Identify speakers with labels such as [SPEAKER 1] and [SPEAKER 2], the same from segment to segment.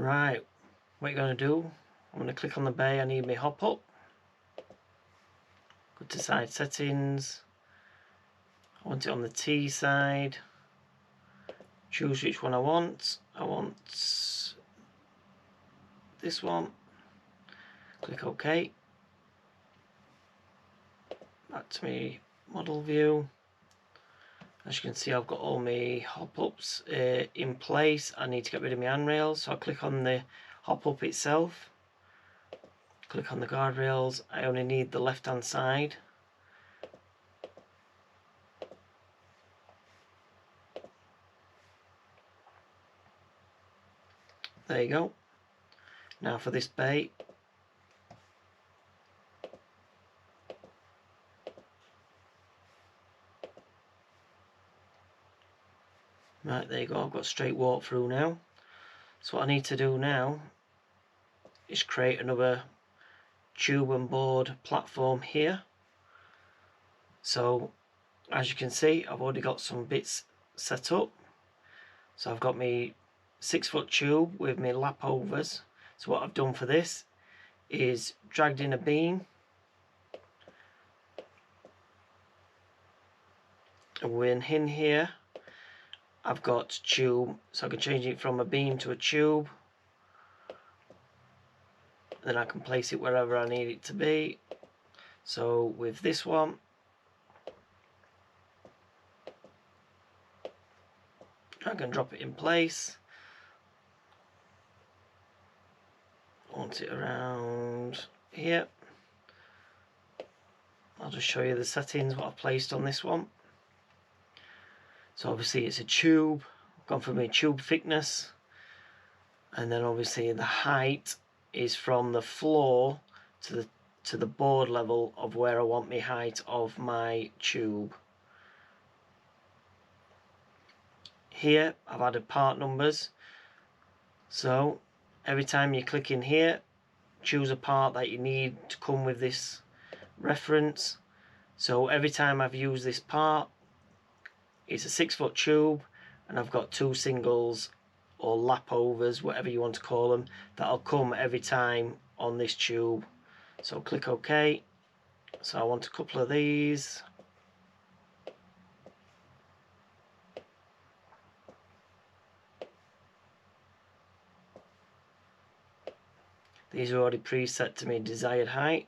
[SPEAKER 1] Right, what you're going to do, I'm going to click on the bay. I need my hop up. Go to side settings. I want it on the T side. Choose which one I want. I want this one. Click OK. Back to my model view. As you can see, I've got all my hop ups in place. I need to get rid of my handrails, so I click on the hop up itself. Click on the guardrails. I only need the left hand side. There you go. Now for this bay. Right, there you go. I've got straight walk through now. So what I need to do now is create another tube and board platform here. So as you can see, I've already got some bits set up. So I've got my 6-foot tube with my lap overs. So what I've done for this is dragged in a beam, and when in here I've got tube, so I can change it from a beam to a tube. Then I can place it wherever I need it to be. So with this one, drag and drop it in place. I want it around here. I'll just show you the settings, what I've placed on this one. So obviously it's a tube, I've gone for my tube thickness, and then obviously the height is from the floor to the board level of where I want my height of my tube. Here I've added part numbers, so every time you click in here, choose a part that you need to come with this reference. So every time I've used this part, it's a 6-foot tube, and I've got 2 singles or lap overs, whatever you want to call them, that'll come every time on this tube. So click OK. So I want a couple of these. These are already preset to my desired height,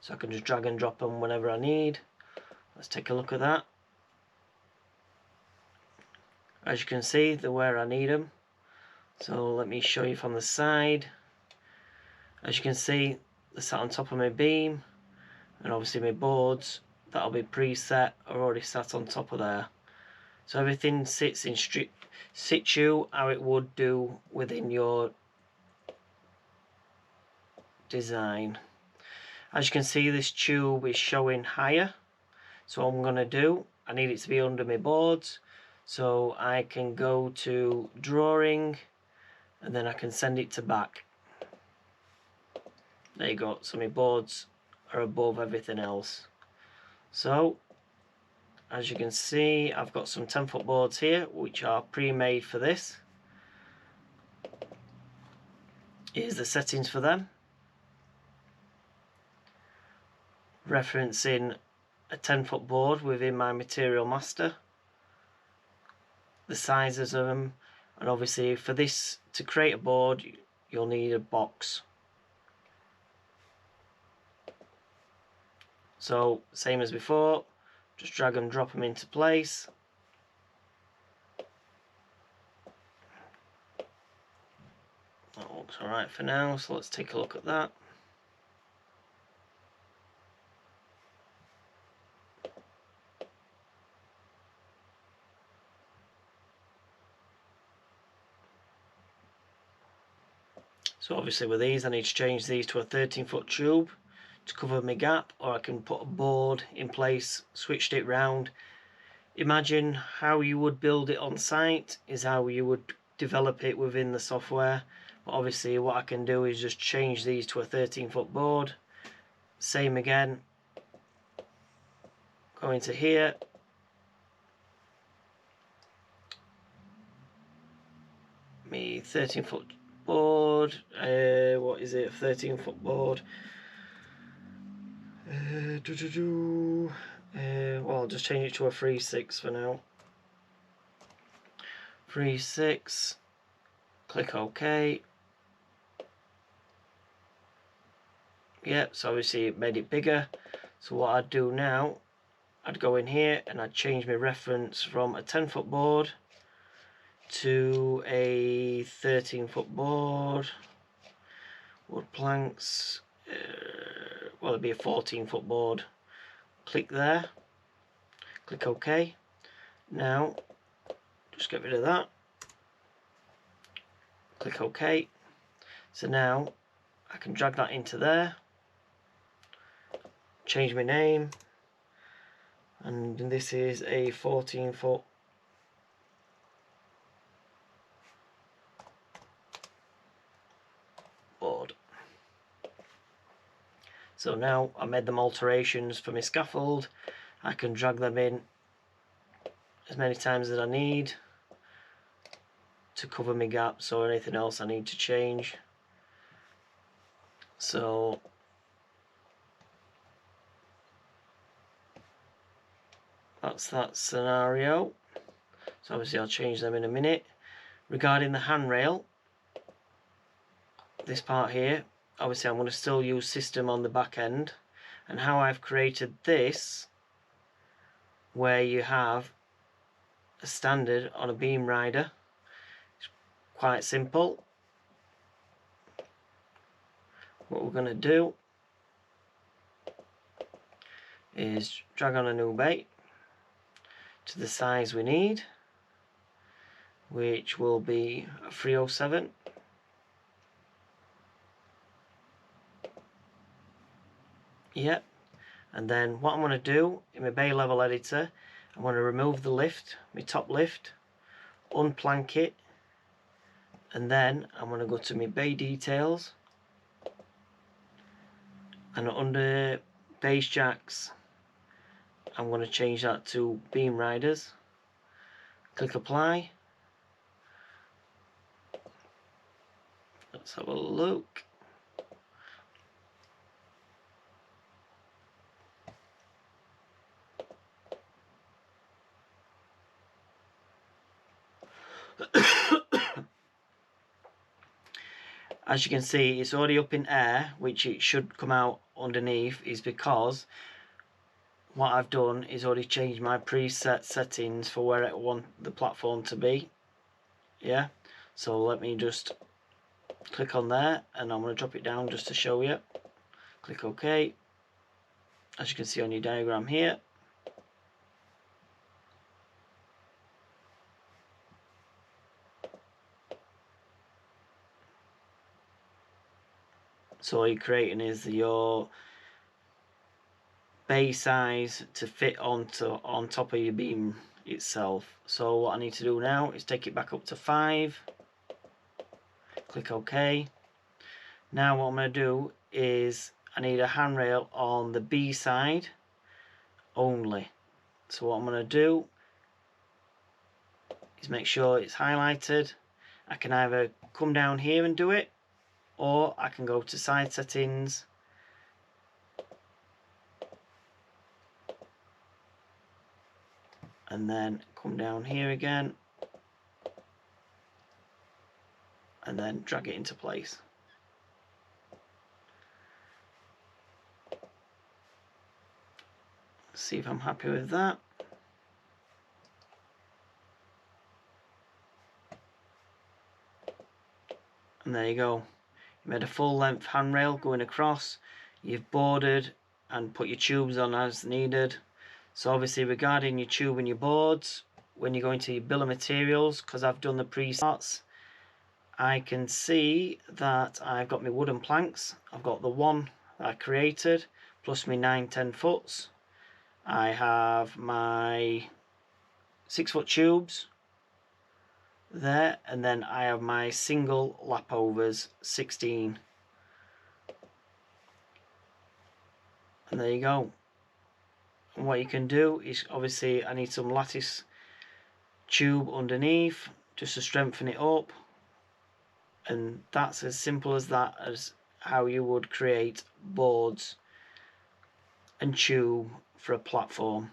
[SPEAKER 1] so I can just drag and drop them whenever I need. Let's take a look at that. As you can see, they're where I need them. So let me show you from the side. As you can see, they're sat on top of my beam, and obviously my boards that'll be preset are already sat on top of there. So everything sits in situ how it would do within your design. As you can see, this tube is showing higher, so what I'm going to do, I need it to be under my boards, so I can go to drawing and then I can send it to back. There you go, so my boards are above everything else. So as you can see, I've got some 10-foot boards here which are pre-made for this. Here's the settings for them. Referencing a 10-foot board within my material master, the sizes of them, and obviously for this to create a board you'll need a box. So same as before, just drag and drop them into place. That looks alright for now, so let's take a look at that. So obviously with these I need to change these to a 13-foot tube to cover my gap, or I can put a board in place, switched it round. Imagine how you would build it on site is how you would develop it within the software, but obviously what I can do is just change these to a 13-foot board. Same again, go into here, me 13-foot board. What is it? 13-foot board. Well, I'll just change it to a 3/6 for now. 3/6. Click OK. Yep, so obviously it made it bigger. So what I'd do now, I'd go in here and I'd change my reference from a 10-foot board to a 13-foot board. Wood planks. Well, it'd be a 14-foot board. Click there. Click OK. Now, just get rid of that. Click OK. So now I can drag that into there. Change my name. And this is a 14-foot board. So now I made them alterations for my scaffold. I can drag them in as many times as I need to cover my gaps or anything else I need to change. So that's that scenario. So obviously I'll change them in a minute. Regarding the handrail, this part here, obviously I'm going to still use system on the back end, and how I've created this, where you have a standard on a beam rider, it's quite simple. What we're going to do is drag on a new bait to the size we need, which will be a 307. Yep. And then what I'm going to do in my bay level editor, I'm going to remove the lift, my top lift, unplank it, and then I'm going to go to my bay details, and under base jacks I'm going to change that to beam riders. Click apply. Let's have a look. As you can see, it's already up in air, which it should come out underneath, is because what I've done is already changed my preset settings for where I want the platform to be. Yeah, so let me just click on there, and I'm going to drop it down just to show you. Click OK. As you can see on your diagram here. So all you're creating is your bay size to fit on top of your beam itself. So what I need to do now is take it back up to 5. Click OK. Now what I'm going to do is I need a handrail on the B side only. So what I'm going to do is make sure it's highlighted. I can either come down here and do it, or I can go to side settings, and then come down here again, and then drag it into place. See if I'm happy with that. And there you go. You made a full length handrail going across. You've boarded and put your tubes on as needed. So obviously regarding your tube and your boards, when you go into your bill of materials, because I've done the pre-starts, I can see that I've got my wooden planks. I've got the one that I created, plus my 9-10 foots. I have my 6-foot tubes there, and then I have my single lap overs 16, and there you go. And what you can do is, obviously I need some lattice tube underneath just to strengthen it up, And that's as simple as that, as how you would create boards and tube for a platform.